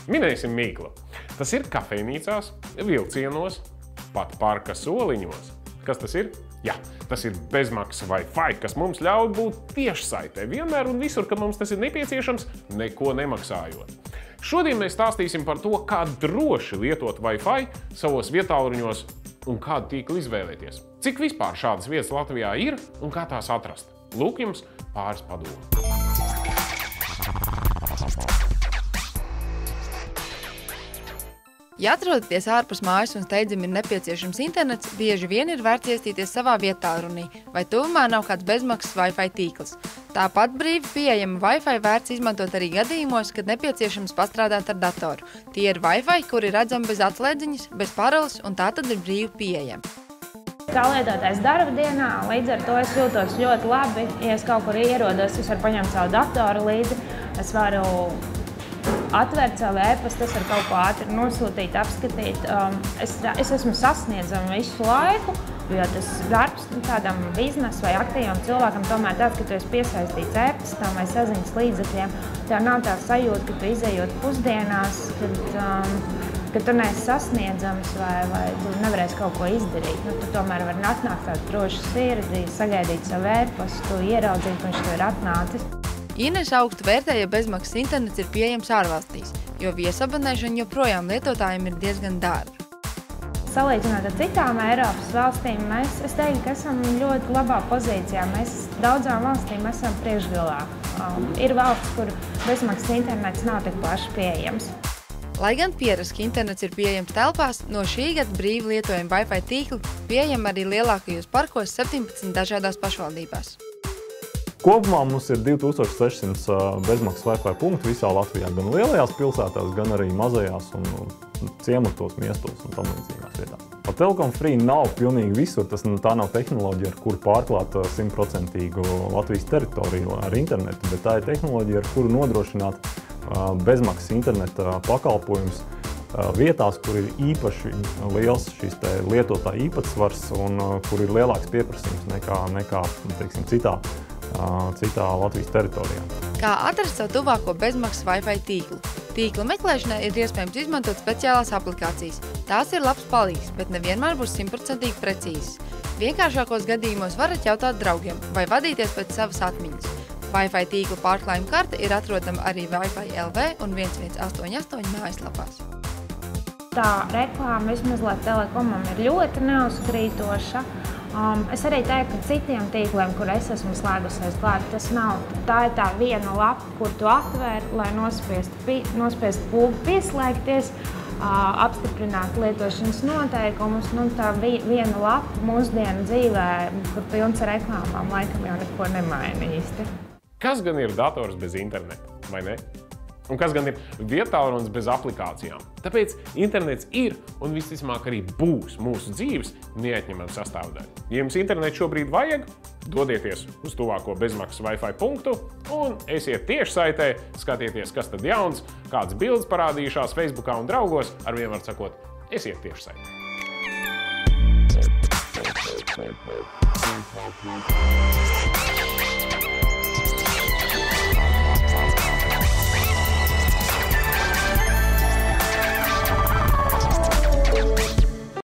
Minēsim mīklu. Tas ir kafejnīcās, vilcienos, pat parka soliņos. Kas tas ir? Jā, tas ir bezmaksas Wi-Fi, kas mums ļauj būt tiešsaitē vienmēr un visur, kad mums tas ir nepieciešams, neko nemaksājot. Šodien mēs stāstīsim par to, kā droši lietot Wi-Fi savos vietālruņos un kādu tīklu izvēlēties. Cik vispār šādas vietas Latvijā ir un kā tās atrast? Lūk jums pāris padomu. Ja atrodaties ārpus mājas un steidzami ir nepieciešams internets, bieži vien ir vērts iestīties savā vietālrunī, vai tuvumā nav kāds bezmaksas Wi-Fi tīkls. Tāpat brīvi pieejama Wi-Fi vērts izmantot arī gadījumos, kad nepieciešams pastrādāt ar datoru. Tie ir Wi-Fi, kuri redzami bez atslēdziņas, bez paroles un tā tad ir brīvi pieejami. Kā lietotājs darba dienā, līdz ar to es jūtos ļoti labi. Ja es kaut kur ierodos, es varu paņemt savu datoru līdzi, es varu atvērt savu e-pastu, es varu kaut ko ātri nosūtīt, apskatīt. Es esmu sasniedzama visu laiku, jo tas darbs tādam biznesa vai aktīvam cilvēkam tomēr tāds, ka tu esi piesaistīts e-pastam vai saziņas līdzekļiem. Tev nav tā sajūta, ka tu izejot pusdienās, kad tu neesi sasniedzams vai tu nevarēsi kaut ko izdarīt. Tu tomēr vari atnākt tādu drošu sirdi, sagaidīt savu e-pastu, ieraudzīt, ka viņš tev ir atnācis. Ines augstu vērtē, ja bezmaksas internets ir pieejams ārvalstīs, jo viesabonēšana joprojām lietotājiem ir diezgan dārga. Salīdzinot ar citām Eiropas valstīm, es teiktu, ka esam ļoti labā pozīcijā. Mēs daudzām valstīm esam priekšgalā. Ir valsts, kur bezmaksas internets nav tik plaši pieejams. Lai gan pierast, ka internets ir pieejams telpās, no šī gada brīvi lietojama Wi-Fi tīkli pieejama arī lielākajos parkos 17 dažādās pašvaldībās. Kopumā mums ir 2600 bezmaksas Wi-Fi punktu visā Latvijā, gan lielajās pilsētās, gan arī mazajās un ciematos, miestos un tam līdzīgās vietās. Telekom Free nav pilnīgi visur, tā nav tehnoloģija, ar kuru pārklāt 100% Latvijas teritoriju ar internetu, bet tā ir tehnoloģija, ar kuru nodrošināt bezmaksas interneta pakalpojumus vietās, kur ir īpaši liels šīs lietotāju īpatsvars un kur ir lielāks pieprasījums nekā teiksim, citā Latvijas teritorijā. Kā atrast savu tuvāko bezmaksas Wi-Fi tīklu? Tīkla meklēšanai ir iespējams izmantot speciālās aplikācijas. Tās ir labs palīgs, bet nevienmēr būs 100% precīzas. Vienkāršākos gadījumos varat jautāt draugiem vai vadīties pēc savas atmiņas. Wi-Fi tīkla pārklājuma karte ir atrodama arī Wi-Fi LV un 1188 mājaslapās. Tā reklāma vismaz Telekomam ir ļoti neuzkrītoša. Es arī teiktu, ka citiem tīkliem, kur es esmu slēgusies klāt, tas nav. Tā ir tā viena lapa, kur tu atver, lai nospiestu pulgu pieslēgties, apstiprināt lietošanas noteikumus. Tā viena lapa mūsdienu dzīvē, kur pilns ar reklāmām, laikam jau neko nemaina īsti. Kas gan ir dators bez interneta, vai ne? Un kas gan ir vietālrunis bez aplikācijām? Tāpēc internets ir un visticamāk arī būs mūsu dzīves neatņemama sastāvdaļa. Ja jums internetu šobrīd vajag, dodieties uz tuvāko bezmaksas Wi-Fi punktu un esiet tiešsaitē, skatieties, kas tad jauns, kādas bildes parādījušās Facebookā un draugos, arvien var sakot, esiet tiešsaitē.